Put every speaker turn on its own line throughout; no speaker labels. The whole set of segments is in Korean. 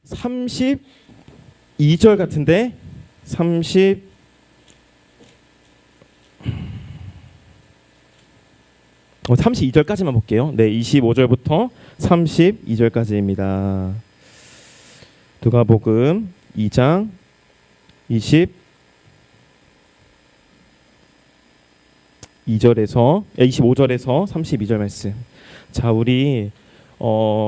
32절 같은데 32절까지만 볼게요. 네, 25절부터 32절까지입니다. 누가복음 2장 25절에서 32절 말씀. 자, 우리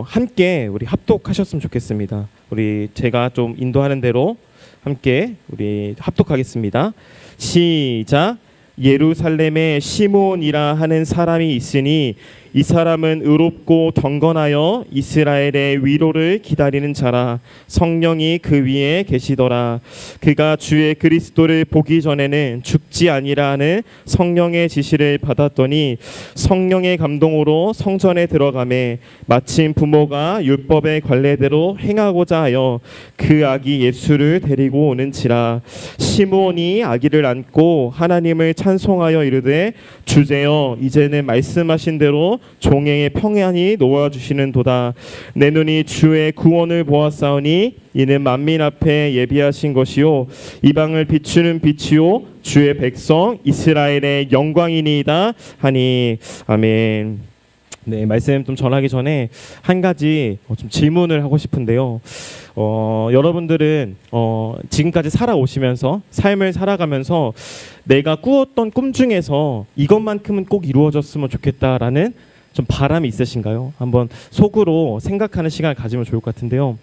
함께 우리 합독하셨으면 좋겠습니다. 우리 제가 좀 인도하는 대로 함께 우리 합독하겠습니다. 시작. 예루살렘에 시몬이라 하는 사람이 있으니 이 사람은 의롭고 경건하여 이스라엘의 위로를 기다리는 자라. 성령이 그 위에 계시더라. 그가 주의 그리스도를 보기 전에는 죽지 아니라 하는 성령의 지시를 받았더니 성령의 감동으로 성전에 들어가매 마침 부모가 율법의 관례대로 행하고자 하여 그 아기 예수를 데리고 오는지라. 시몬이 아기를 안고 하나님을 찬송하여 이르되 주제여 이제는 말씀하신 대로 종에게 평안히 놓아주시는도다. 내 눈이 주의 구원을 보았사오니 이는 만민 앞에 예비하신 것이요 이방을 비추는 빛이요 주의 백성 이스라엘의 영광이니이다 하니. 아멘. 네, 말씀 좀 전하기 전에 한 가지 좀 질문을 하고 싶은데요. 여러분들은 지금까지 살아오시면서 삶을 살아가면서 내가 꾸었던 꿈 중에서 이것만큼은 꼭 이루어졌으면 좋겠다라는 좀 바람이 있으신가요? 한번 속으로 생각하는 시간을 가지면 좋을 것 같은데요.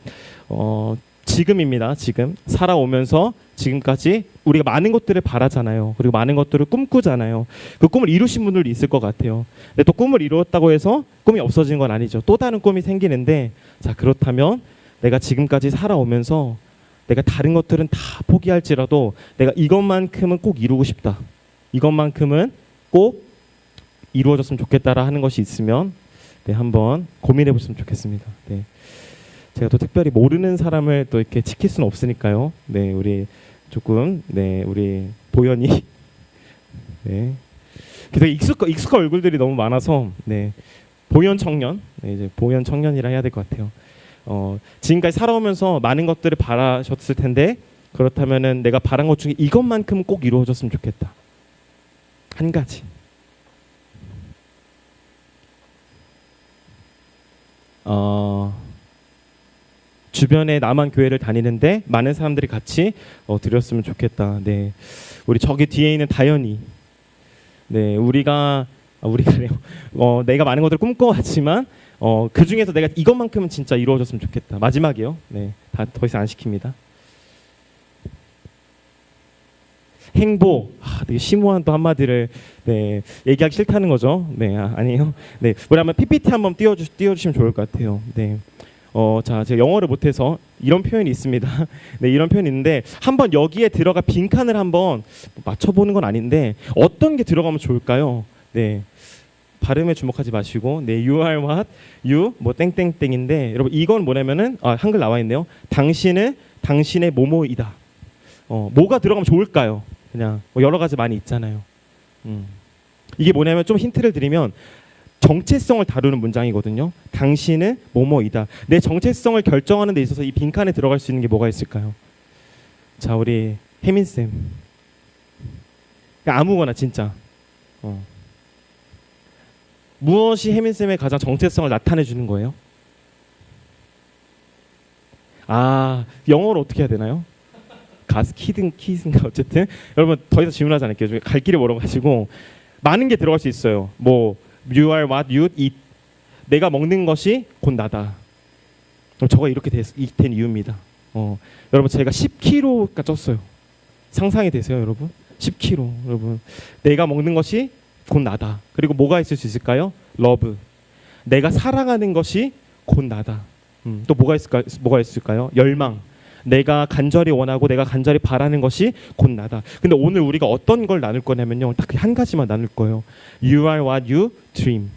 지금입니다. 지금 살아오면서 지금까지 우리가 많은 것들을 바라잖아요. 그리고 많은 것들을 꿈꾸잖아요. 그 꿈을 이루신 분들도 있을 것 같아요. 근데 또 꿈을 이루었다고 해서 꿈이 없어지는 건 아니죠. 또 다른 꿈이 생기는데, 자, 그렇다면 내가 지금까지 살아오면서 내가 다른 것들은 다 포기할지라도 내가 이것만큼은 꼭 이루고 싶다. 이것만큼은 꼭 이루어졌으면 좋겠다라 하는 것이 있으면 네, 한번 고민해 보시면 좋겠습니다. 네. 제가 또 특별히 모르는 사람을 또 이렇게 지킬 수는 없으니까요. 네, 우리 조금 우리 보현이 네. 되게 익숙한 얼굴들이 너무 많아서 네. 보현 청년, 네, 이제 보현 청년이라 해야 될 것 같아요. 지금까지 살아오면서 많은 것들을 바라셨을 텐데 그렇다면은 내가 바란 것 중에 이것만큼 꼭 이루어졌으면 좋겠다. 한 가지. 주변에 나만 교회를 다니는데 많은 사람들이 같이 드렸으면 좋겠다. 네, 우리 저기 뒤에 있는 다현이. 네, 우리가 그래요. 내가 많은 것들을 꿈꿔왔지만 그 중에서 내가 이것만큼은 진짜 이루어졌으면 좋겠다. 마지막이요. 네, 다 더 이상 안 시킵니다. 행복. 되게 심오한 또 한마디를 네, 얘기하기 싫다는 거죠. 네, 아니에요. 네, 우리 한번 PPT 한번 띄워주시면 좋을 것 같아요. 네. 자, 제가 영어를 못해서 이런 표현이 있습니다. 네, 이런 표현이 있는데 한번 여기에 들어가 빈칸을 한번 맞춰보는 건 아닌데 어떤 게 들어가면 좋을까요? 네, 발음에 주목하지 마시고 네, you are what, you 뭐 땡땡땡인데 여러분 이건 뭐냐면은 한글 나와 있네요. 당신은 당신의 뭐뭐이다. 뭐가 들어가면 좋을까요? 그냥 뭐 여러 가지 많이 있잖아요. 이게 뭐냐면 좀 힌트를 드리면 정체성을 다루는 문장이거든요. 당신은 뭐뭐이다. 내 정체성을 결정하는 데 있어서 이 빈칸에 들어갈 수 있는 게 뭐가 있을까요? 자, 우리 혜민쌤. 아무거나 진짜. 무엇이 혜민쌤의 가장 정체성을 나타내 주는 거예요? 영어로 어떻게 해야 되나요? 키든가 어쨌든 여러분 더 이상 질문하지 않을게요. 갈 길이 멀어가지고 많은 게 들어갈 수 있어요. 뭐 You are what you eat. 내가 먹는 것이 곧 나다. 저가 이렇게 된 이유입니다. 여러분 제가 10kg가 쪘어요. 상상이 되세요, 여러분? 10kg. 여러분 내가 먹는 것이 곧 나다. 그리고 뭐가 있을 수 있을까요? 러브. 내가 사랑하는 것이 곧 나다. 또 뭐가 있을까요? 열망. 내가 간절히 원하고 내가 간절히 바라는 것이 곧 나다. 근데 오늘 우리가 어떤 걸 나눌 거냐면요, 딱 한 가지만 나눌 거예요. You are what you dream.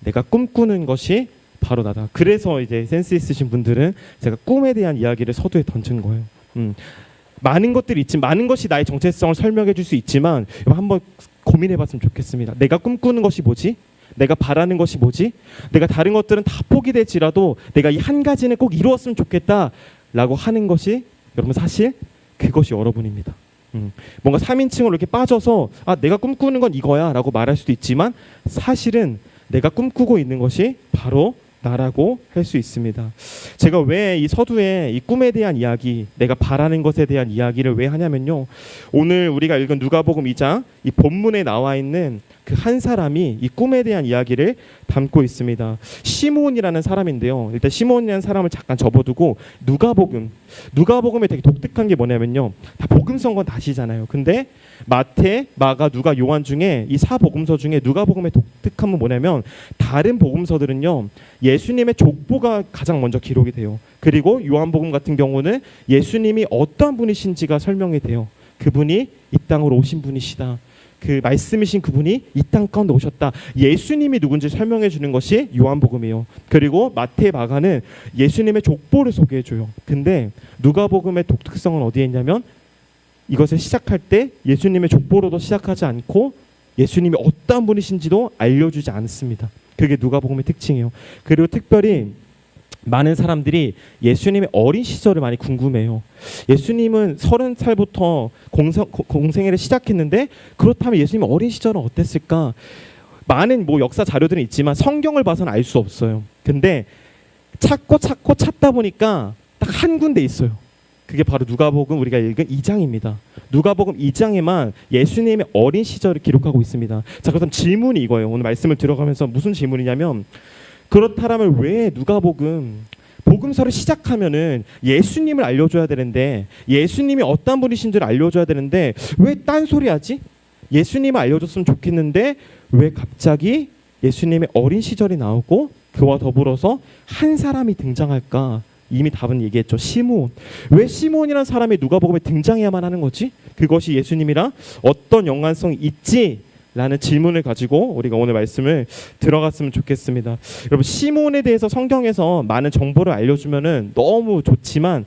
내가 꿈꾸는 것이 바로 나다. 그래서 이제 센스 있으신 분들은 제가 꿈에 대한 이야기를 서두에 던진 거예요. 많은 것들이 있지만 많은 것이 나의 정체성을 설명해 줄 수 있지만 한번 고민해 봤으면 좋겠습니다. 내가 꿈꾸는 것이 뭐지? 내가 바라는 것이 뭐지? 내가 다른 것들은 다 포기될지라도 내가 이 한 가지는 꼭 이루었으면 좋겠다. 라고 하는 것이 여러분 사실 그것이 여러분입니다. 뭔가 3인칭으로 이렇게 빠져서 내가 꿈꾸는 건 이거야 라고 말할 수도 있지만 사실은 내가 꿈꾸고 있는 것이 바로 나라고 할 수 있습니다. 제가 왜 이 서두에 이 꿈에 대한 이야기, 내가 바라는 것에 대한 이야기를 왜 하냐면요, 오늘 우리가 읽은 누가복음 2장 이 본문에 나와 있는 그 한 사람이 이 꿈에 대한 이야기를 담고 있습니다. 시므온이라는 사람인데요, 일단 시므온이라는 사람을 잠깐 접어두고 누가복음에 되게 독특한 게 뭐냐면요, 다 복음서인 건 다시잖아요. 근데 마태, 마가, 누가, 요한 중에 이 사복음서 중에 누가복음의 독특함은 뭐냐면 다른 복음서들은요 예수님의 족보가 가장 먼저 기록이 돼요. 그리고 요한복음 같은 경우는 예수님이 어떠한 분이신지가 설명이 돼요. 그분이 이 땅으로 오신 분이시다, 그 말씀이신 그분이 이 땅 가운데 오셨다, 예수님이 누군지 설명해 주는 것이 요한복음이에요. 그리고 마태, 마가는 예수님의 족보를 소개해 줘요. 근데 누가복음의 독특성은 어디에 있냐면 이것을 시작할 때 예수님의 족보로도 시작하지 않고 예수님이 어떠한 분이신지도 알려주지 않습니다. 그게 누가복음의 특징이에요. 그리고 특별히 많은 사람들이 예수님의 어린 시절을 많이 궁금해요. 예수님은 30살부터 공생애를 시작했는데 그렇다면 예수님 어린 시절은 어땠을까? 많은 역사 자료들은 있지만 성경을 봐서는 알 수 없어요. 근데 찾다 보니까 딱 한 군데 있어요. 그게 바로 누가복음 우리가 읽은 2장입니다. 누가복음 2장에만 예수님의 어린 시절을 기록하고 있습니다. 자, 그렇다면 질문이 이거예요. 오늘 말씀을 들어가면서 무슨 질문이냐면, 그렇다면 왜 복음서를 시작하면은 예수님을 알려줘야 되는데, 예수님이 어떤 분이신지를 알려줘야 되는데 왜 딴소리하지? 예수님을 알려줬으면 좋겠는데 왜 갑자기 예수님의 어린 시절이 나오고 그와 더불어서 한 사람이 등장할까? 이미 답은 얘기했죠. 시므온. 왜 시므온이라는 사람이 누가복음에 등장해야만 하는 거지? 그것이 예수님이랑 어떤 연관성이 있지? 라는 질문을 가지고 우리가 오늘 말씀을 들어갔으면 좋겠습니다. 여러분, 시므온에 대해서 성경에서 많은 정보를 알려주면은 너무 좋지만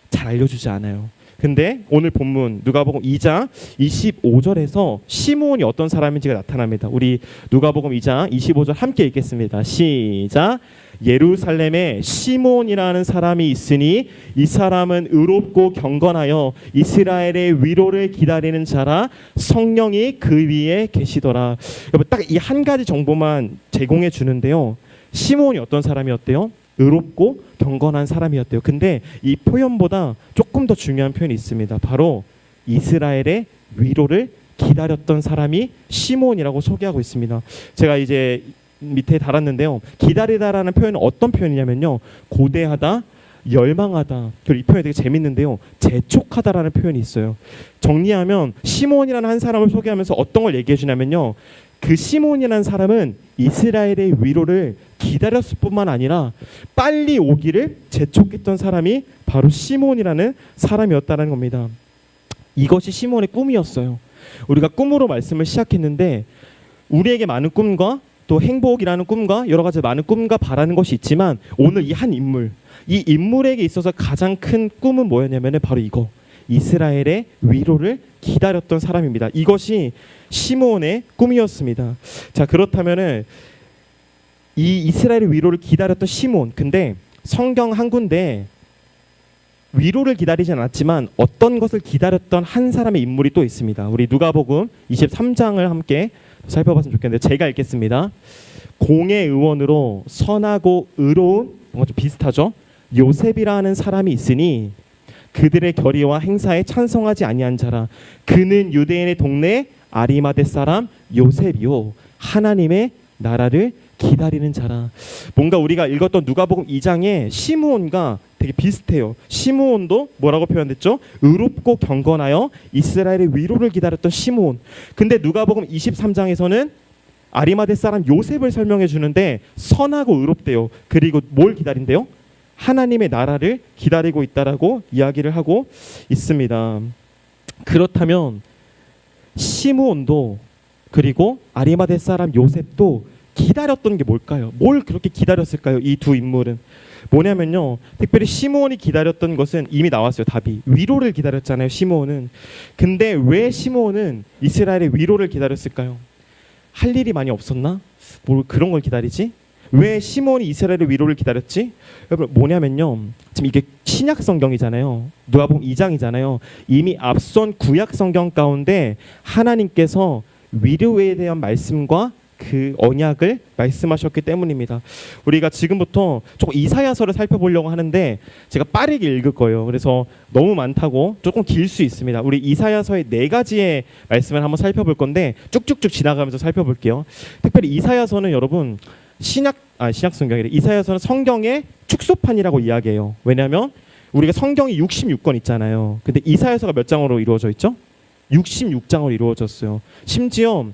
잘 알려주지 않아요. 근데 오늘 본문 누가복음 2장 25절에서 시므온이 어떤 사람인지가 나타납니다. 우리 누가복음 2장 25절 함께 읽겠습니다. 시작. 예루살렘에 시므온이라는 사람이 있으니 이 사람은 의롭고 경건하여 이스라엘의 위로를 기다리는 자라, 성령이 그 위에 계시더라. 여러분, 딱 이 한 가지 정보만 제공해 주는데요, 시므온이 어떤 사람이었대요? 의롭고 경건한 사람이었대요. 근데 이 표현보다 조금 더 중요한 표현이 있습니다. 바로 이스라엘의 위로를 기다렸던 사람이 시므온이라고 소개하고 있습니다. 제가 이제 밑에 달았는데요, 기다리다라는 표현은 어떤 표현이냐면요, 고대하다, 열망하다. 그리고 이 표현이 되게 재밌는데요, 재촉하다라는 표현이 있어요. 정리하면 시므온이라는 한 사람을 소개하면서 어떤 걸 얘기해 주냐면요, 그 시므온이라는 사람은 이스라엘의 위로를 기다렸을 뿐만 아니라 빨리 오기를 재촉했던 사람이 바로 시므온이라는 사람이었다는 겁니다. 이것이 시므온의 꿈이었어요. 우리가 꿈으로 말씀을 시작했는데 우리에게 많은 꿈과 또 행복이라는 꿈과 여러 가지 많은 꿈과 바라는 것이 있지만 오늘 이 한 인물, 이 인물에게 있어서 가장 큰 꿈은 뭐였냐면 바로 이거, 이스라엘의 위로를 기다렸던 사람입니다. 이것이 시므온의 꿈이었습니다. 자, 그렇다면은 이 이스라엘의 위로를 기다렸던 시므온, 근데 성경 한 군데 위로를 기다리지 않았지만 어떤 것을 기다렸던 한 사람의 인물이 또 있습니다. 우리 누가복음 23장을 함께 살펴봤으면 좋겠는데 제가 읽겠습니다. 공의 의원으로 선하고 의로운, 뭔가 좀 비슷하죠? 요셉이라는 사람이 있으니 그들의 결의와 행사에 찬성하지 아니한 자라. 그는 유대인의 동네 아리마대 사람 요셉이요 하나님의 나라를 기다리는 자라. 뭔가 우리가 읽었던 누가복음 2장의 시므온과 되게 비슷해요. 시므온도 뭐라고 표현됐죠? 의롭고 경건하여 이스라엘의 위로를 기다렸던 시므온. 근데 누가복음 23장에서는 아리마대 사람 요셉을 설명해 주는데 선하고 의롭대요. 그리고 뭘 기다린대요? 하나님의 나라를 기다리고 있다라고 이야기를 하고 있습니다. 그렇다면 시므온도 그리고 아리마대 사람 요셉도 기다렸던 게 뭘까요? 뭘 그렇게 기다렸을까요? 이 두 인물은 뭐냐면요, 특별히 시므온이 기다렸던 것은 이미 나왔어요. 답이 위로를 기다렸잖아요, 시므온은. 근데 왜 시므온은 이스라엘의 위로를 기다렸을까요? 할 일이 많이 없었나? 뭘 그런 걸 기다리지? 왜 시몬이 이스라엘의 위로를 기다렸지? 여러분 뭐냐면요. 지금 이게 신약 성경이잖아요. 누가복음 2장이잖아요. 이미 앞선 구약 성경 가운데 하나님께서 위로에 대한 말씀과 그 언약을 말씀하셨기 때문입니다. 우리가 지금부터 조금 이사야서를 살펴보려고 하는데 제가 빠르게 읽을 거예요. 그래서 너무 많다고 조금 길 수 있습니다. 우리 이사야서의 4가지의 말씀을 한번 살펴볼 건데 쭉쭉쭉 지나가면서 살펴볼게요. 특별히 이사야서는 여러분 신약 성경이래. 이사야서는 성경의 축소판이라고 이야기해요. 왜냐하면 우리가 성경이 66권 있잖아요. 근데 이사야서가 몇 장으로 이루어져 있죠? 66장으로 이루어졌어요. 심지어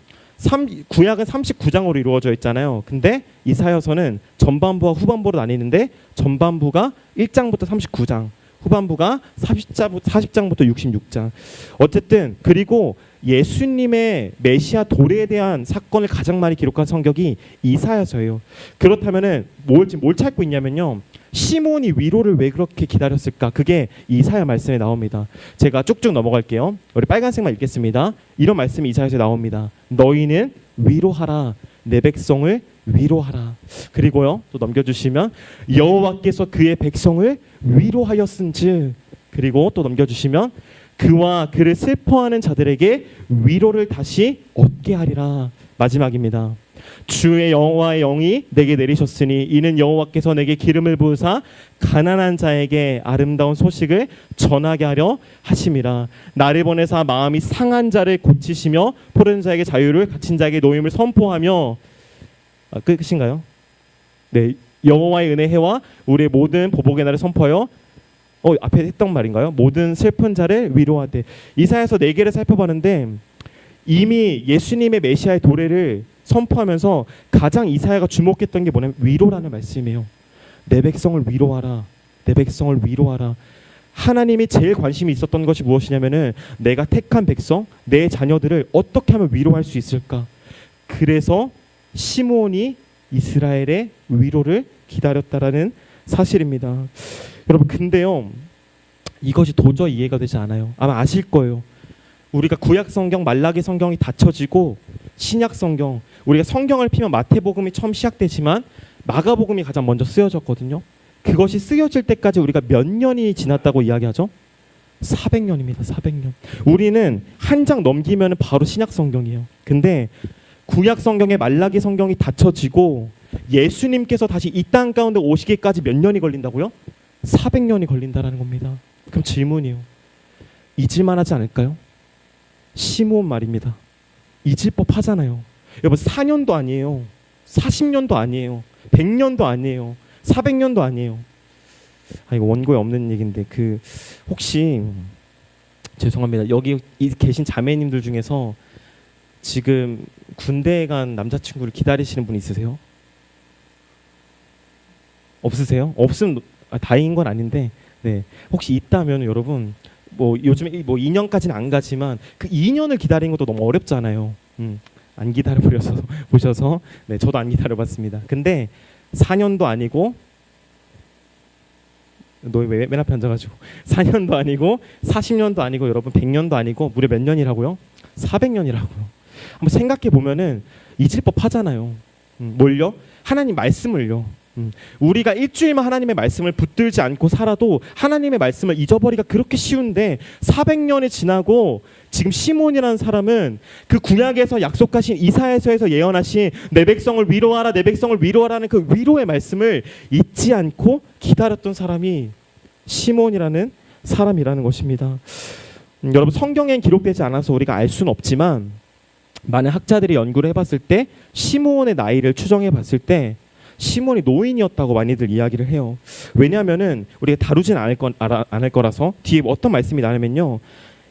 구약은 39장으로 이루어져 있잖아요. 근데 이사야서는 전반부와 후반부로 나뉘는데 전반부가 1장부터 39장, 후반부가 40장부터 66장. 어쨌든 그리고 예수님의 메시아 도래에 대한 사건을 가장 많이 기록한 성경이 이사야서예요. 그렇다면은 뭘 찾고 있냐면요. 시몬이 위로를 왜 그렇게 기다렸을까? 그게 이사야 말씀에 나옵니다. 제가 쭉쭉 넘어갈게요. 우리 빨간색만 읽겠습니다. 이런 말씀이 이사야서에 나옵니다. 너희는 위로하라. 내 백성을 위로하라. 그리고요. 또 넘겨주시면 여호와께서 그의 백성을 위로하였은즉. 그리고 또 넘겨주시면 그와 그를 슬퍼하는 자들에게 위로를 다시 얻게 하리라. 마지막입니다. 주의 여호와의 영이 내게 내리셨으니 이는 여호와께서 내게 기름을 부으사 가난한 자에게 아름다운 소식을 전하게 하려 하심이라. 나를 보내사 마음이 상한 자를 고치시며 포른 자에게 자유를 갇힌 자에게 노임을 선포하며. 끝인가요? 네, 여호와의 은혜 해와 우리의 모든 보복의 날을 선포하여 앞에 했던 말인가요? 모든 슬픈 자를 위로하되. 이사야서 4개를 살펴봤는데 이미 예수님의 메시아의 도래를 선포하면서 가장 이사야가 주목했던 게 뭐냐면 위로라는 말씀이에요. 내 백성을 위로하라. 내 백성을 위로하라. 하나님이 제일 관심이 있었던 것이 무엇이냐면은 내가 택한 백성, 내 자녀들을 어떻게 하면 위로할 수 있을까? 그래서 시몬이 이스라엘의 위로를 기다렸다라는 사실입니다. 여러분 근데요, 이것이 도저히 이해가 되지 않아요. 아마 아실 거예요. 우리가 구약 성경, 말라기 성경이 닫혀지고 신약 성경, 우리가 성경을 피면 마태복음이 처음 시작되지만 마가복음이 가장 먼저 쓰여졌거든요. 그것이 쓰여질 때까지 우리가 몇 년이 지났다고 이야기하죠? 400년입니다. 400년. 우리는 한 장 넘기면 바로 신약 성경이에요. 근데 구약 성경의 말라기 성경이 닫혀지고 예수님께서 다시 이 땅 가운데 오시기까지 몇 년이 걸린다고요? 400년이 걸린다라는 겁니다. 그럼 질문이요. 잊을만 하지 않을까요? 시몬 말입니다. 잊을 법 하잖아요. 여러분 4년도 아니에요. 40년도 아니에요. 100년도 아니에요. 400년도 아니에요. 이거 원고에 없는 얘기인데 혹시 죄송합니다. 여기 계신 자매님들 중에서 지금 군대에 간 남자친구를 기다리시는 분 있으세요? 없으세요? 없으면 다행인 건 아닌데, 네, 혹시 있다면 여러분 요즘에 2년까지는 안 가지만 그 2년을 기다리는 것도 너무 어렵잖아요. 안 기다려 보셔서 네, 저도 안 기다려봤습니다. 근데 4년도 아니고 너 왜 맨 앞에 앉아가지고 4년도 아니고 40년도 아니고 여러분 100년도 아니고 무려 몇 년이라고요? 400년이라고요. 한번 생각해 보면은 잊을 법 하잖아요. 뭘요? 하나님 말씀을요. 우리가 일주일만 하나님의 말씀을 붙들지 않고 살아도 하나님의 말씀을 잊어버리기가 그렇게 쉬운데 400년이 지나고 지금 시몬이라는 사람은 그 구약에서 약속하신 이사야서에서 예언하신 내 백성을 위로하라, 내 백성을 위로하라는 그 위로의 말씀을 잊지 않고 기다렸던 사람이 시몬이라는 사람이라는 것입니다. 여러분 성경엔 기록되지 않아서 우리가 알 수는 없지만 많은 학자들이 연구를 해봤을 때 시몬의 나이를 추정해봤을 때 시몬이 노인이었다고 많이들 이야기를 해요. 왜냐하면은 우리가 다루진 않을 거라서 뒤에 어떤 말씀이 나냐면요.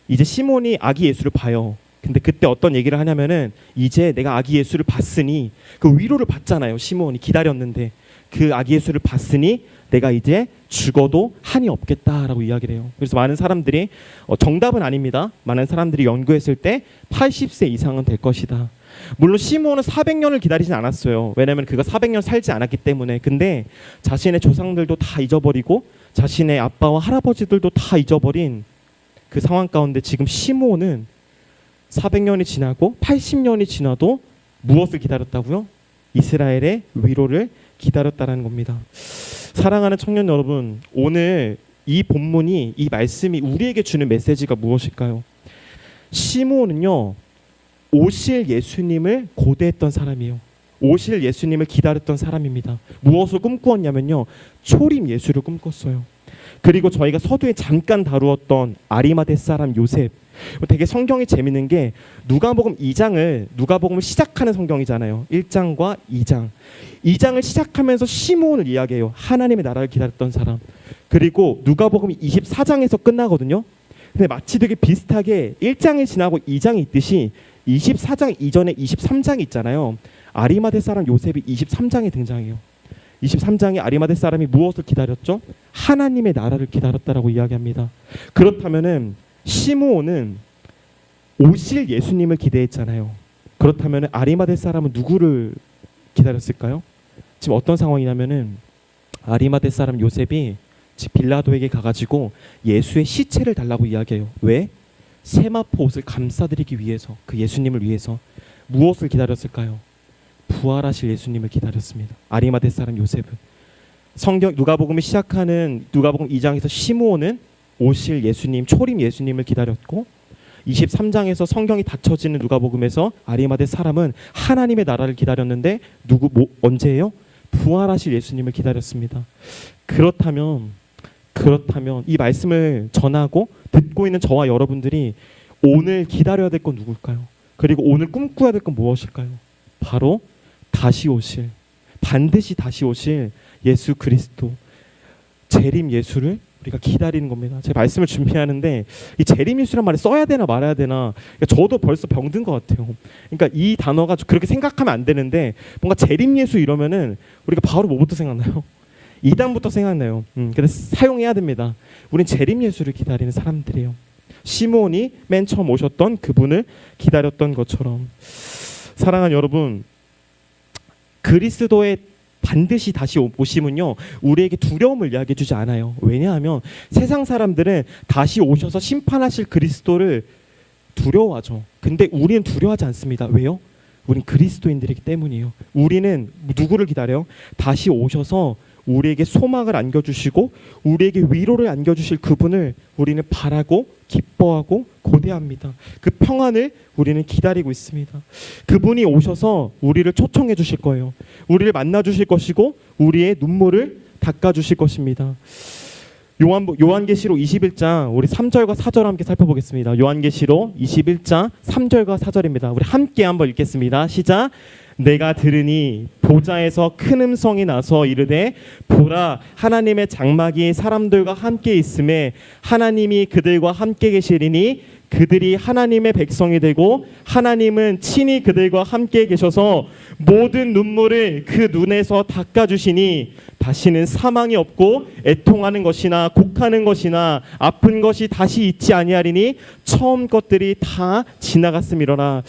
이제 시몬이 아기 예수를 봐요. 근데 그때 어떤 얘기를 하냐면은 이제 내가 아기 예수를 봤으니 그 위로를 받잖아요. 시몬이 기다렸는데 그 아기 예수를 봤으니 내가 이제 죽어도 한이 없겠다라고 이야기를 해요. 그래서 많은 사람들이 정답은 아닙니다. 많은 사람들이 연구했을 때 80세 이상은 될 것이다. 물론 시몬은 400년을 기다리진 않았어요. 왜냐하면 그가 400년 살지 않았기 때문에. 근데 자신의 조상들도 다 잊어버리고 자신의 아빠와 할아버지들도 다 잊어버린 그 상황 가운데 지금 시몬은 400년이 지나고 80년이 지나도 무엇을 기다렸다고요? 이스라엘의 위로를 기다렸다라는 겁니다. 사랑하는 청년 여러분, 오늘 이 본문이, 이 말씀이 우리에게 주는 메시지가 무엇일까요? 시므온은요, 오실 예수님을 고대했던 사람이에요. 오실 예수님을 기다렸던 사람입니다. 무엇을 꿈꾸었냐면요, 초림 예수를 꿈꿨어요. 그리고 저희가 서두에 잠깐 다루었던 아리마대 사람 요셉, 되게 성경이 재밌는 게 누가복음을 시작하는 성경이잖아요. 1장과 2장. 2장을 시작하면서 시므온을 이야기해요. 하나님의 나라를 기다렸던 사람. 그리고 누가복음 24장에서 끝나거든요. 근데 마치 되게 비슷하게 1장이 지나고 2장이 있듯이 24장 이전에 23장이 있잖아요. 아리마대 사람 요셉이 23장에 등장해요. 23장에 아리마대 사람이 무엇을 기다렸죠? 하나님의 나라를 기다렸다라고 이야기합니다. 그렇다면은 시므온은 오실 예수님을 기대했잖아요. 그렇다면은 아리마대 사람은 누구를 기다렸을까요? 지금 어떤 상황이냐면은 아리마대 사람 요셉이 빌라도에게 가가지고 예수의 시체를 달라고 이야기해요. 왜? 세마포 옷을 감싸드리기 위해서, 그 예수님을 위해서. 무엇을 기다렸을까요? 부활하실 예수님을 기다렸습니다. 아리마대 사람 요셉은. 성경 누가복음이 시작하는 누가복음 2장에서 시므온은 오실 예수님, 초림 예수님을 기다렸고, 23장에서 성경이 닫혀지는 누가복음에서 아리마대 사람은 하나님의 나라를 기다렸는데 언제예요? 부활하실 예수님을 기다렸습니다. 그렇다면 이 말씀을 전하고 듣고 있는 저와 여러분들이 오늘 기다려야 될 건 누굴까요? 그리고 오늘 꿈꿔야 될 건 무엇일까요? 바로 반드시 다시 오실 예수 그리스도, 재림 예수를 우리가 기다리는 겁니다. 제가 말씀을 준비하는데 이 재림 예수란 말을 써야 되나 말아야 되나, 저도 벌써 병든 것 같아요. 그러니까 이 단어가 그렇게 생각하면 안 되는데, 뭔가 재림 예수 이러면은 우리가 바로 뭐부터 생각나요? 이단부터 생각나요. 근데 사용해야 됩니다. 우린 재림 예수를 기다리는 사람들이에요. 시므온이 맨 처음 오셨던 그분을 기다렸던 것처럼. 사랑하는 여러분, 그리스도의 반드시 다시 오심은요, 우리에게 두려움을 이야기해 주지 않아요. 왜냐하면 세상 사람들은 다시 오셔서 심판하실 그리스도를 두려워하죠. 근데 우리는 두려워하지 않습니다. 왜요? 우린 그리스도인들이기 때문이에요. 우리는 누구를 기다려요? 다시 오셔서 우리에게 소망을 안겨주시고 우리에게 위로를 안겨주실 그분을 우리는 바라고 기뻐하고 고대합니다. 그 평안을 우리는 기다리고 있습니다. 그분이 오셔서 우리를 초청해 주실 거예요. 우리를 만나 주실 것이고 우리의 눈물을 닦아 주실 것입니다. 요한계시록 21장 우리 3절과 4절 함께 살펴보겠습니다. 요한계시록 21장 3절과 4절입니다. 우리 함께 한번 읽겠습니다. 시작. 내가 들으니 보좌에서 큰 음성이 나서 이르되 보라, 하나님의 장막이 사람들과 함께 있음에 하나님이 그들과 함께 계시리니 그들이 하나님의 백성이 되고 하나님은 친히 그들과 함께 계셔서 모든 눈물을 그 눈에서 닦아주시니 다시는 사망이 없고 애통하는 것이나 곡하는 것이나 아픈 것이 다시 있지 아니하리니 처음 것들이 다 지나갔음이로라.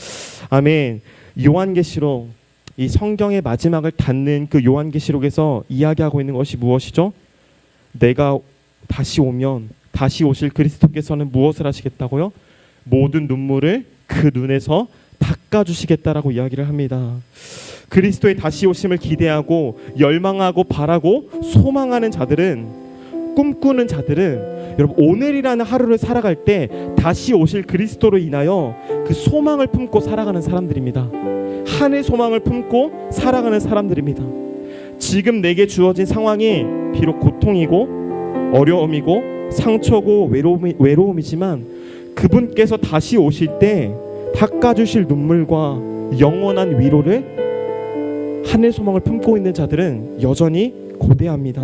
아멘. 요한계시록, 이 성경의 마지막을 닫는 그 요한계시록에서 이야기하고 있는 것이 무엇이죠? 내가 다시 오면 다시 오실 그리스도께서는 무엇을 하시겠다고요? 모든 눈물을 그 눈에서 닦아주시겠다라고 이야기를 합니다. 그리스도의 다시 오심을 기대하고 열망하고 바라고 소망하는 자들은, 꿈꾸는 자들은 여러분 오늘이라는 하루를 살아갈 때 다시 오실 그리스도로 인하여 그 소망을 품고 살아가는 사람들입니다. 하늘 소망을 품고 살아가는 사람들입니다. 지금 내게 주어진 상황이 비록 고통이고 어려움이고 상처고 외로움이지만 그분께서 다시 오실 때 닦아주실 눈물과 영원한 위로를 하늘 소망을 품고 있는 자들은 여전히 고대합니다.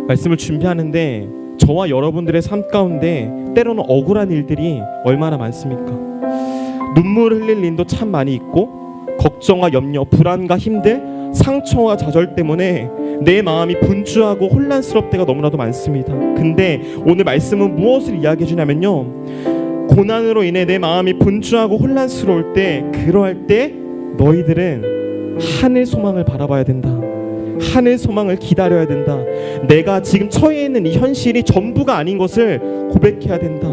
말씀을 준비하는데 저와 여러분들의 삶 가운데 때로는 억울한 일들이 얼마나 많습니까? 눈물을 흘릴 일도 참 많이 있고 걱정과 염려, 불안과 힘들, 상처와 좌절 때문에 내 마음이 분주하고 혼란스러울 때가 너무나도 많습니다. 근데 오늘 말씀은 무엇을 이야기해 주냐면요, 고난으로 인해 내 마음이 분주하고 혼란스러울 때, 그러할 때 너희들은 하늘 소망을 바라봐야 된다. 하늘 소망을 기다려야 된다. 내가 지금 처해 있는 이 현실이 전부가 아닌 것을 고백해야 된다.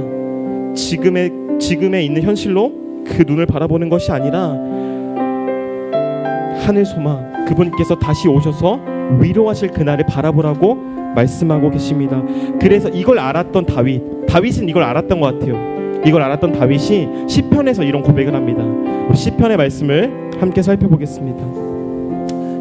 지금에 있는 현실로 그 눈을 바라보는 것이 아니라 하늘 소망, 그분께서 다시 오셔서 위로하실 그날을 바라보라고 말씀하고 계십니다. 그래서 이걸 알았던 다윗은 이걸 알았던 것 같아요. 이걸 알았던 다윗이 시편에서 이런 고백을 합니다. 우리 시편의 말씀을 함께 살펴보겠습니다.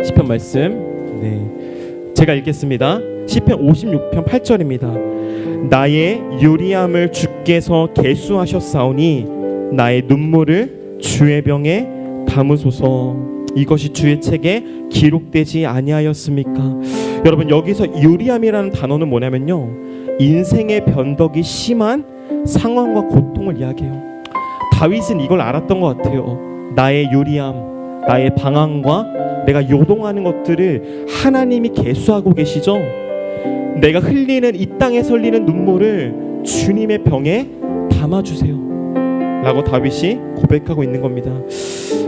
시편 말씀, 제가 읽겠습니다. 시편 56편 8절입니다. 나의 유리함을 주께서 계수하셨사오니 나의 눈물을 주의 병에 담으소서. 이것이 주의 책에 기록되지 아니하였습니까? 여러분, 여기서 유리함이라는 단어는 뭐냐면요, 인생의 변덕이 심한 상황과 고통을 이야기해요. 다윗은 이걸 알았던 것 같아요. 나의 유리함, 나의 방황과 내가 요동하는 것들을 하나님이 계수하고 계시죠. 내가 흘리는 이 땅에 흘리는 눈물을 주님의 병에 담아주세요 라고 다윗이 고백하고 있는 겁니다.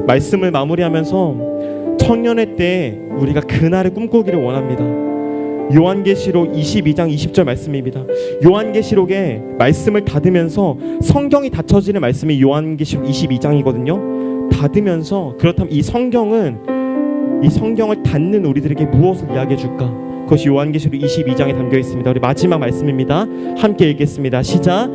말씀을 마무리하면서 청년의 때 우리가 그날을 꿈꾸기를 원합니다. 요한계시록 22장 20절 말씀입니다. 요한계시록에 말씀을 닫으면서 성경이 닫혀지는 말씀이 요한계시록 22장이거든요. 닫으면서 그렇다면 이 성경을 닫는 우리들에게 무엇을 이야기해 줄까? 그것이 요한계시록 22장에 담겨 있습니다. 우리 마지막 말씀입니다. 함께 읽겠습니다. 시작.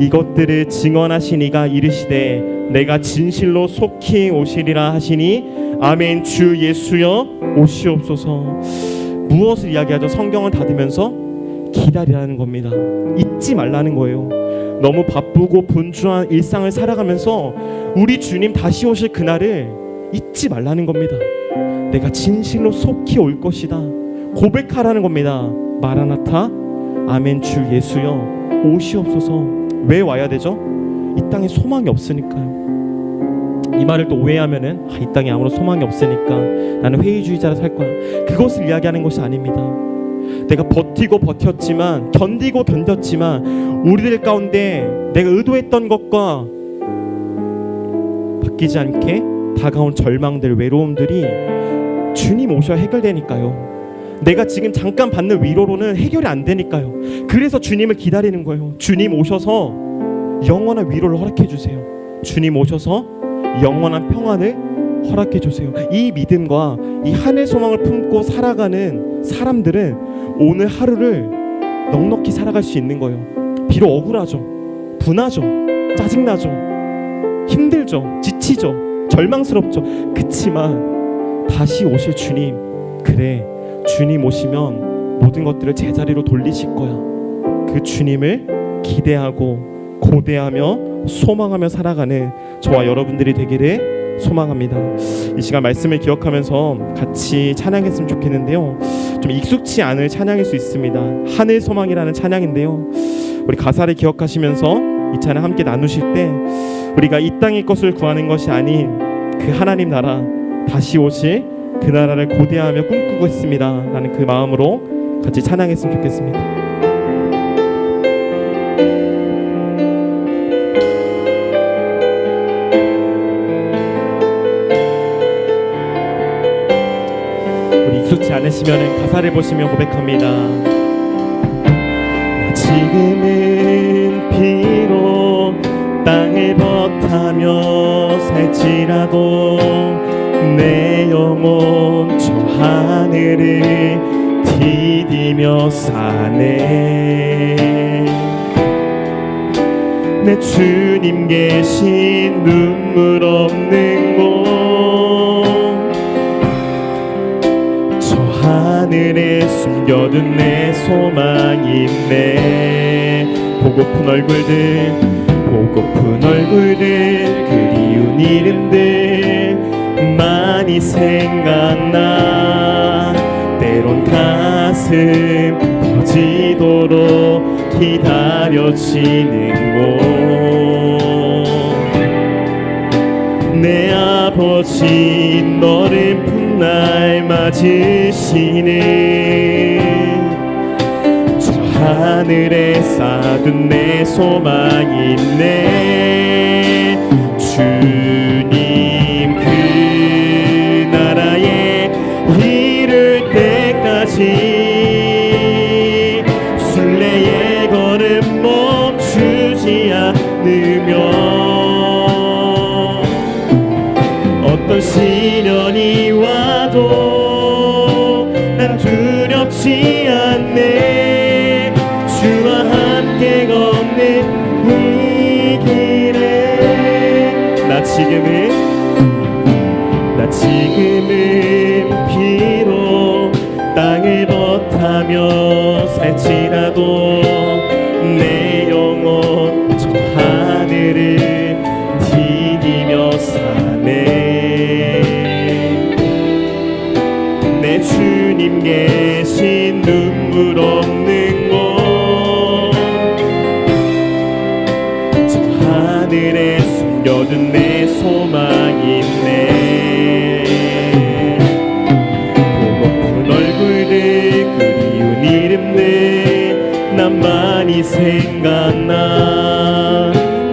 이것들을 증언하신 이가 이르시되 내가 진실로 속히 오시리라 하시니 아멘. 주 예수여 오시옵소서. 무엇을 이야기하죠? 성경을 닫으면서 기다리라는 겁니다. 잊지 말라는 거예요. 너무 바쁘고 분주한 일상을 살아가면서 우리 주님 다시 오실 그날을 잊지 말라는 겁니다. 내가 진실로 속히 올 것이다. 고백하라는 겁니다. 마라나타, 아멘. 주 예수여 오시옵소서. 왜 와야 되죠? 이 땅에 소망이 없으니까요. 이 말을 또 오해하면은 이 땅에 아무런 소망이 없으니까 나는 회의주의자로 살 거야. 그것을 이야기하는 것이 아닙니다. 내가 버티고 버텼지만, 견디고 견뎠지만 우리들 가운데 내가 의도했던 것과 바뀌지 않게 다가온 절망들, 외로움들이 주님 오셔야 해결되니까요. 내가 지금 잠깐 받는 위로로는 해결이 안 되니까요. 그래서 주님을 기다리는 거예요. 주님 오셔서 영원한 위로를 허락해 주세요. 주님 오셔서 영원한 평안을 허락해 주세요. 이 믿음과 이 하늘 소망을 품고 살아가는 사람들은 오늘 하루를 넉넉히 살아갈 수 있는 거예요. 비록 억울하죠, 분하죠, 짜증나죠, 힘들죠, 지치죠, 절망스럽죠. 그치만 다시 오실 주님, 그래, 주님 오시면 모든 것들을 제자리로 돌리실 거야. 그 주님을 기대하고 고대하며 소망하며 살아가는 저와 여러분들이 되기를 소망합니다. 이 시간 말씀을 기억하면서 같이 찬양했으면 좋겠는데요, 좀 익숙치 않을 찬양일 수 있습니다. 하늘 소망이라는 찬양인데요, 우리 가사를 기억하시면서 이 찬양 함께 나누실 때 우리가 이 땅의 것을 구하는 것이 아닌 그 하나님 나라, 다시 오실 그 나라를 고대하며 꿈꾸고 있습니다 라는 그 마음으로 같이 찬양했으면 좋겠습니다. 익숙치 않으시면 가사를 보시며 고백합니다. 지금은 비록 땅을 벗하며 살지라도 내 영혼 저 하늘을 디디며 사네. 내 주님 계신 눈물 없는 곳, 하늘에 숨겨둔 내 소망이 있네. 보고픈 얼굴들 그리운 이름들 많이 생각나. 때론 가슴 터지도록 기다려지는 곳, 내 아버지 너를 날 맞으시는 저 하늘에 쌓아둔 내 소망이 있네. 주님 그 나라에 이를 때까지 순례의 걸음 멈추지 않으며 어떤 시련이 와 두렵지 않네. 주와 함께 걷는 이 길에 나 지금은 비록 땅을 벗하며 살지라도 내 영혼 저 하늘을 디디며 사네. 내 주님 계신 눈물 없는 곳, 저 하늘에 숨겨둔 내 소망이 있네. 보고픈 얼굴들 그리운 이름들 난 많이 생각나.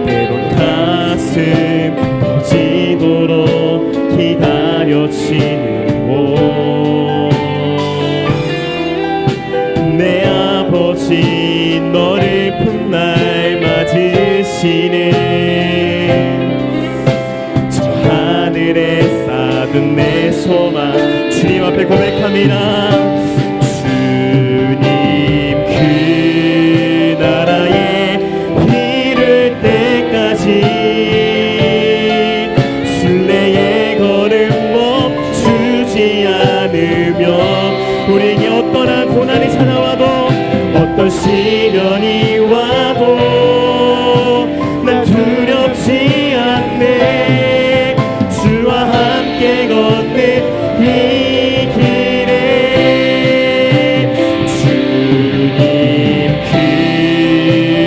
때론 가슴 터지도록 기다려지는 곳, 내 아버지 너를 풋날 맞으시는 저 하늘에 쌓은 내 소망. 주님 앞에 고백합니다. 주님 그 나라에 이를 때까지 순례의 걸음 멈추지 않으며, 우리에게 어떠한 고난이 찾아와도 어떤 시련이 와도 난 두렵지 않네. 주와 함께 걷는 이 길에 주님 그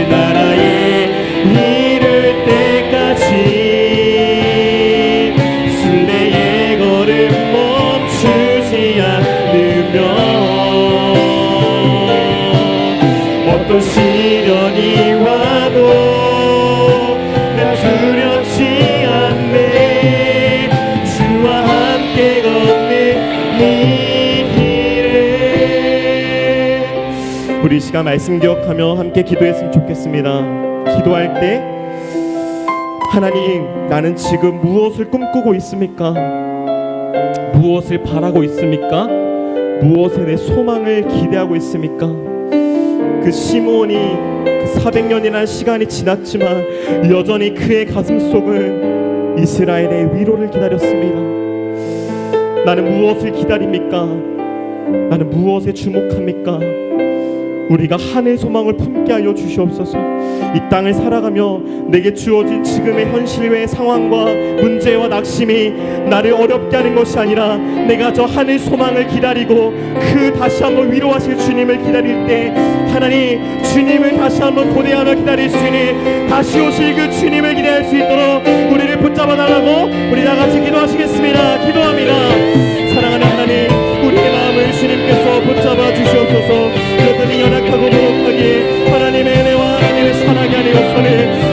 나라에 이를 때까지 순례의 걸음 멈추지 않으며, 어떤 시련이 와도 난 두렵지 않네. 주와 함께 걷는 이 길에. 우리 이 시간 말씀 기억하며 함께 기도했으면 좋겠습니다. 기도할 때 하나님, 나는 지금 무엇을 꿈꾸고 있습니까? 무엇을 바라고 있습니까? 무엇에 내 소망을 기대하고 있습니까? 그 시므온이 그 400년이라는 시간이 지났지만 여전히 그의 가슴속은 이스라엘의 위로를 기다렸습니다. 나는 무엇을 기다립니까? 나는 무엇에 주목합니까? 우리가 하늘 소망을 품게 하여 주시옵소서. 이 땅을 살아가며 내게 주어진 지금의 현실 외의 상황과 문제와 낙심이 나를 어렵게 하는 것이 아니라 내가 저 하늘 소망을 기다리고 그 다시 한번 위로하실 주님을 기다릴 때 하나님, 주님을 다시 한번 고대하며 기다릴 수 있는 다시 오실 그 주님을 기대할 수 있도록 우리를 붙잡아 달라고 우리 다같이 기도하시겠습니다. 기도합니다. 사랑하는 하나님, 우리의 마음을 주님께서 붙잡아 주시옵소서. 여전히 연약하고 부족하기에 하나님의 은혜와 하나님의 사랑이 아니고서는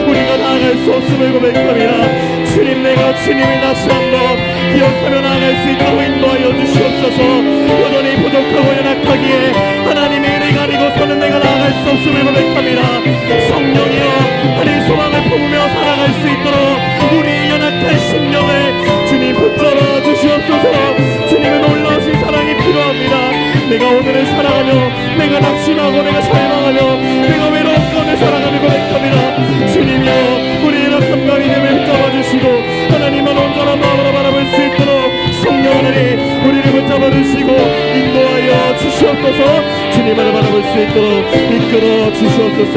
우리가 나아갈 수 없음을 고백합니다. 주님, 내가 주님을 다시 한번 기억하며 나아갈 수 있도록 인도하여 주시옵소서. 여전히 부족하고 연약하기에 하나님의 은혜가 아니고서는 내가 나아갈 수 없음을 고백합니다. 성령이여, 하늘 소망을 품으며 살아갈 수 있도록 우리의 연약한 심령을 주님 붙잡아 주시옵소서. 주님의 놀라우신 사랑이 필요합니다. 내가 오늘을 살아가며 내가 낙심하고 내가 절망하며 내가 외롭고 살아가며 고백합니다. 주님이여, 우리의 연약한 믿음을 붙잡아 주시고 하나님만 온전한 마음으로 바라볼 수 있도록 성령 하나님, 우리를 붙잡아 주시고 인도하여 주시옵소서. 주님을 바라볼 수 있도록 이끌어 주시옵소서.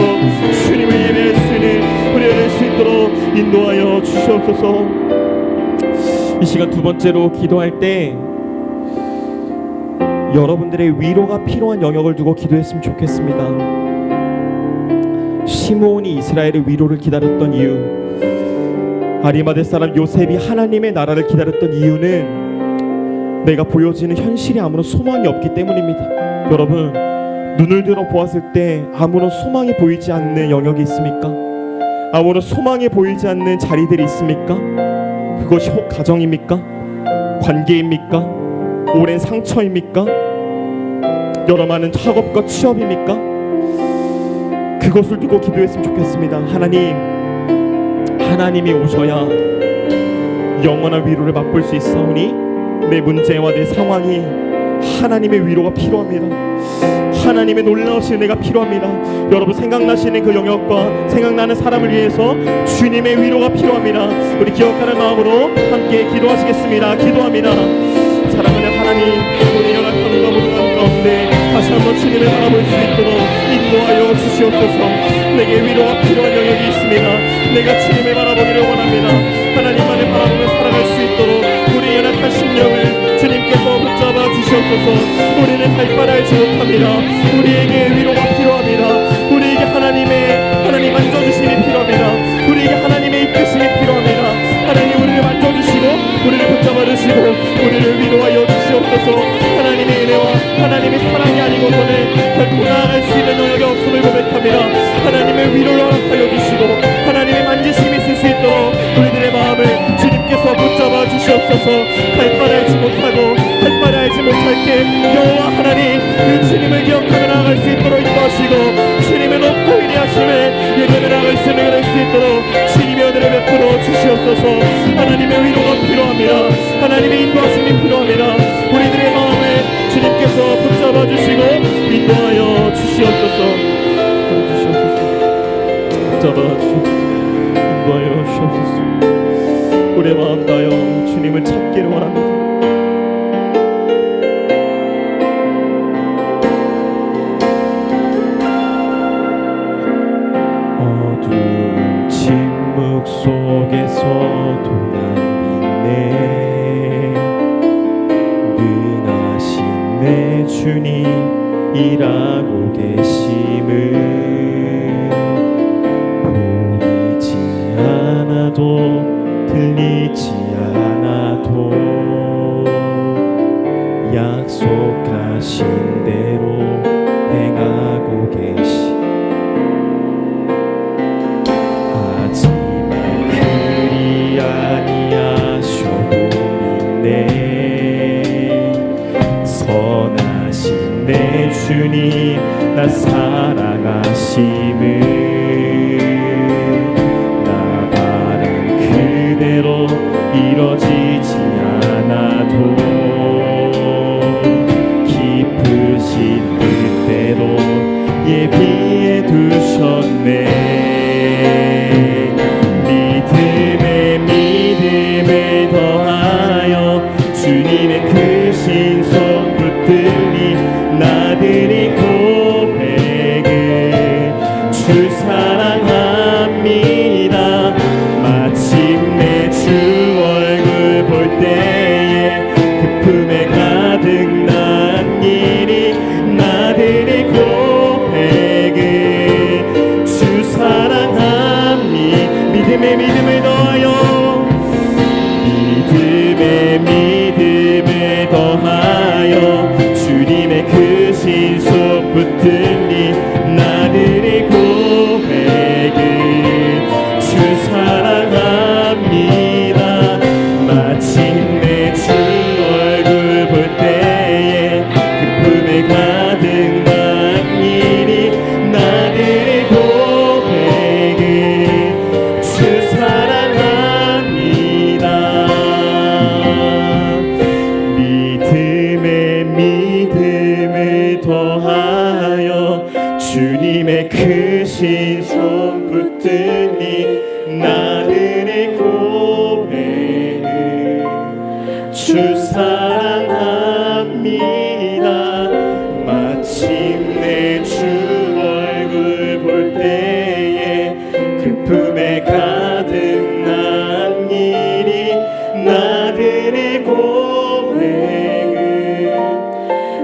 주님을 예배할 수 있는 우리가 될 수 있도록 인도하여 주시옵소서. 이 시간 두 번째로 기도할 때 여러분들의 위로가 필요한 영역을 두고 기도했으면 좋겠습니다. 시므온이 이스라엘의 위로를 기다렸던 이유, 아리마대 사람 요셉이 하나님의 나라를 기다렸던 이유는 내가 보여지는 현실에 아무런 소망이 없기 때문입니다. 여러분, 눈을 들어 보았을 때 아무런 소망이 보이지 않는 영역이 있습니까? 아무런 소망이 보이지 않는 자리들이 있습니까? 그것이 혹 가정입니까? 관계입니까? 오랜 상처입니까? 여러 많은 학업과 취업입니까? 그것을 두고 기도했으면 좋겠습니다. 하나님이 오셔야 영원한 위로를 맛볼 수 있사오니 내 문제와 내 상황이 하나님의 위로가 필요합니다. 하나님의 놀라우신 은혜가 필요합니다. 여러분 생각나시는 그 영역과 생각나는 사람을 위해서 주님의 위로가 필요합니다. 우리 기억하는 마음으로 함께 기도하시겠습니다. 기도합니다. 사랑하는 하나님, 우리 연약함과 무능함 가운데 다시 한번 주님을 바라볼 수 있도록 인도하여 주시옵소서. 내게 위로가 필요한 영역이 있습니다. 내가 주님을 바라보기를 원합니다. 하나님만을 바라보며 살아갈 수 있도록 우리 연약한 심령을 주님께서 붙잡아 주시옵소서. 우리는 할 바를 알지 못합니다. 우리에게 위로가 필요합니다. 우리에게 하나님 만져주심이 필요합니다. 우리에게 하나님의 이끄심이 필요합니다. 하나님 우리를 만져주시고 우리를 붙잡아 주시고 우리를 위로하여 주시옵소서. 하나님의 은혜와 하나님의 사랑이 아니고서는 결코 나아갈 수 있는 영역이 없음을 고백합니다. 하나님의 위로를 허락하여 주시고 하나님의 만지심이 있을 수 있도록 우리들의 마음을 주님께서 붙잡아 주시옵소서. 갈 바를 알지 못하고 할 바를 알지 못할 때 여호와 하나님 그 주님을 기억하며 나아갈 수 있도록 인도하시고 주님의 높고 위대하심을 예배하며 나아갈 수 있는 할 수 있도록 주님의 은혜를 베풀어 주시옵소서. 하나님의 위로가 필요합니다. 하나님의 인도하심이 필요합니다. 우리들의 마음을 주님께서 붙잡아 주시고 인도하여 주시옵소서. 붙잡아 주시옵소서. 인도하여 주시옵소서. 우리의 마음 다여 주님을 찾기를 원합니다. 어두운 침묵 속에서도 난 믿네. 능하신 내 주님 일하고 계심을 보이지 않아도 들리지 않아도 약속하신 대로 행하고 계시. 하지만 그리 아니하셔도 믿네. 선하신 내 주님 나 사랑하심을 이뤄지지 않아도 깊으신 뜻대로 예비해 두셨네. 믿음에 더하여 주님의 크신 손 붙들리 나들이 고백을 주 사랑합니다. 마침내 주 얼굴 볼 때에 그 품에 가득 난 일이 나들이 고백을 주 사랑합니. 믿음을 더하여 믿음에 더하여 주님의 크신 손 붙들리 나들이 고백을 주 사랑합니다. 마침내 주 얼굴 볼 때에 그 품에 가득 난 일이 나들의 고백을 주 사랑합니다. 믿음을 더하여 주님의 크신 손 붙들니 나들의 고백을 주 사랑합니다. 마침내 주 얼굴 볼 때에 그 품에 가득 난 일이 나들의 고백을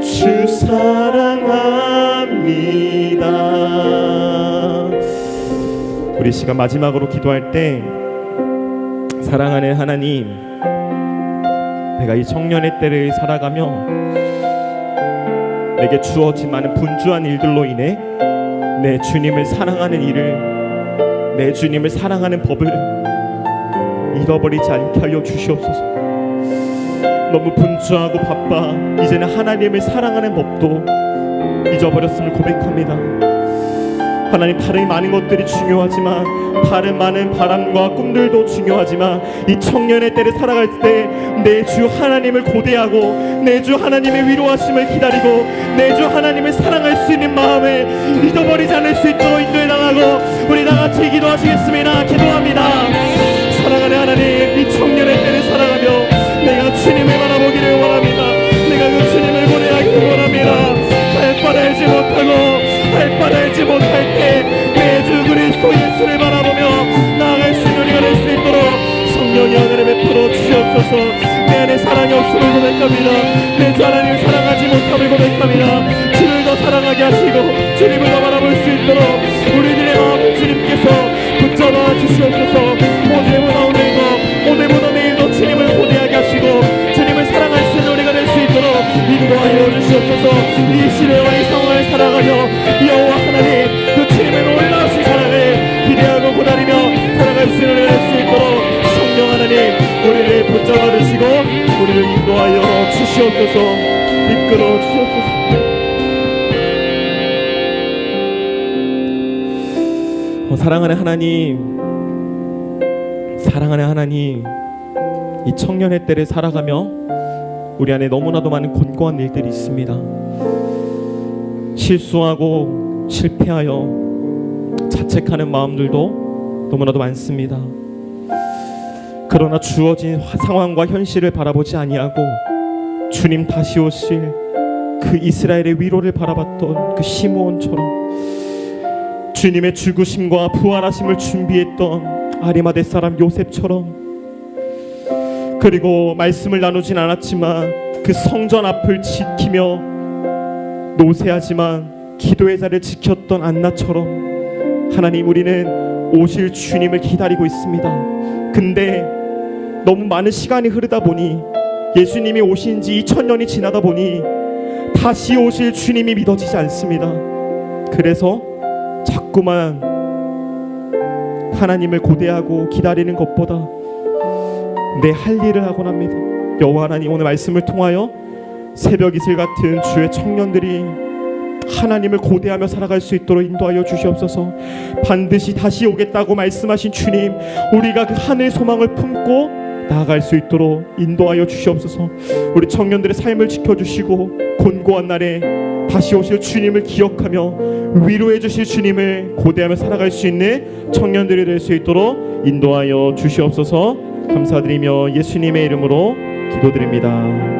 주 사랑합니다. 우리 시간 마지막으로 기도할 때 사랑하는 하나님, 내가 이 청년의 때를 살아가며 내게 주어진 많은 분주한 일들로 인해 내 주님을 사랑하는 일을, 내 주님을 사랑하는 법을 잃어버리지 않게 하여 주시옵소서. 너무 분주하고 바빠 이제는 하나님을 사랑하는 법도 잊어버렸음을 고백합니다. 하나님, 다른 많은 것들이 중요하지만, 다른 많은 바람과 꿈들도 중요하지만, 이 청년의 때를 살아갈 때 내 주 하나님을 고대하고 내 주 하나님의 위로하심을 기다리고 내 주 하나님을 사랑할 수 있는 마음을 잊어버리지 않을 수 있도록 인도해 나가고, 우리 다같이 기도하시겠습니다. 기도합니다. 사랑하는 하나님, 이 청년의 때를 살아가며 내가 주님을 바라보기를 원합니다. 내가 그 주님을 고대하기를 원합니다. 할 바를 알지 못하고 할 바를 알지 못할 때 내 주 그리스도 예수를 바라보며 나아갈 수 있는 우리가 될 수 있도록 성령이 하늘에 베풀어 주시옵소서. 내 안에 사랑이 없음을 고백합니다. 내 주 하나님을 사랑하지 못함을 고백합니다. 주를 더 사랑하게 하시고 주님을 더 바라볼 수 있도록 우리들의 마음을 주님께서 붙잡아 주시옵소서. 오늘보다 오늘도 오늘보다 내일도 주님을 고대하게 하시고 주님을 사랑할 수 있는 우리가 될 수 있도록 인도하여 주시옵소서. 이 시대와 이 상황을 살아가며 여호와 하나님, 그 주님의 놀라우신 사랑을 기대하고 고다리며 살아갈 수 있는 우리가 될 수 있도록 성령 하나님, 우리를 붙잡아 주시고 우리를 인도하여 주시옵소서. 이끌어 주시옵소서. 사랑하는 하나님, 사랑하는 하나님, 이 청년의 때를 살아가며 우리 안에 너무나도 많은 곤고한 일들이 있습니다. 실수하고 실패하여 자책하는 마음들도 너무나도 많습니다. 그러나 주어진 상황과 현실을 바라보지 아니하고 주님 다시 오실 그 이스라엘의 위로를 바라봤던 그 시므온처럼, 주님의 죽으심과 부활하심을 준비했던 아리마대 사람 요셉처럼, 그리고 말씀을 나누진 않았지만 그 성전 앞을 지키며 노새하지만 기도의 자리를 지켰던 안나처럼, 하나님, 우리는 오실 주님을 기다리고 있습니다. 근데 너무 많은 시간이 흐르다 보니, 예수님이 오신 지 2000년이 지나다 보니 다시 오실 주님이 믿어지지 않습니다. 그래서 자꾸만 하나님을 고대하고 기다리는 것보다 내 할 일을 하곤 합니다. 여호와 하나님, 오늘 말씀을 통하여 새벽 이슬 같은 주의 청년들이 하나님을 고대하며 살아갈 수 있도록 인도하여 주시옵소서. 반드시 다시 오겠다고 말씀하신 주님, 우리가 그 하늘 소망을 품고 나아갈 수 있도록 인도하여 주시옵소서. 우리 청년들의 삶을 지켜주시고 곤고한 날에 다시 오실 주님을 기억하며 위로해 주실 주님을 고대하며 살아갈 수 있는 청년들이 될 수 있도록 인도하여 주시옵소서. 감사드리며 예수님의 이름으로 기도드립니다.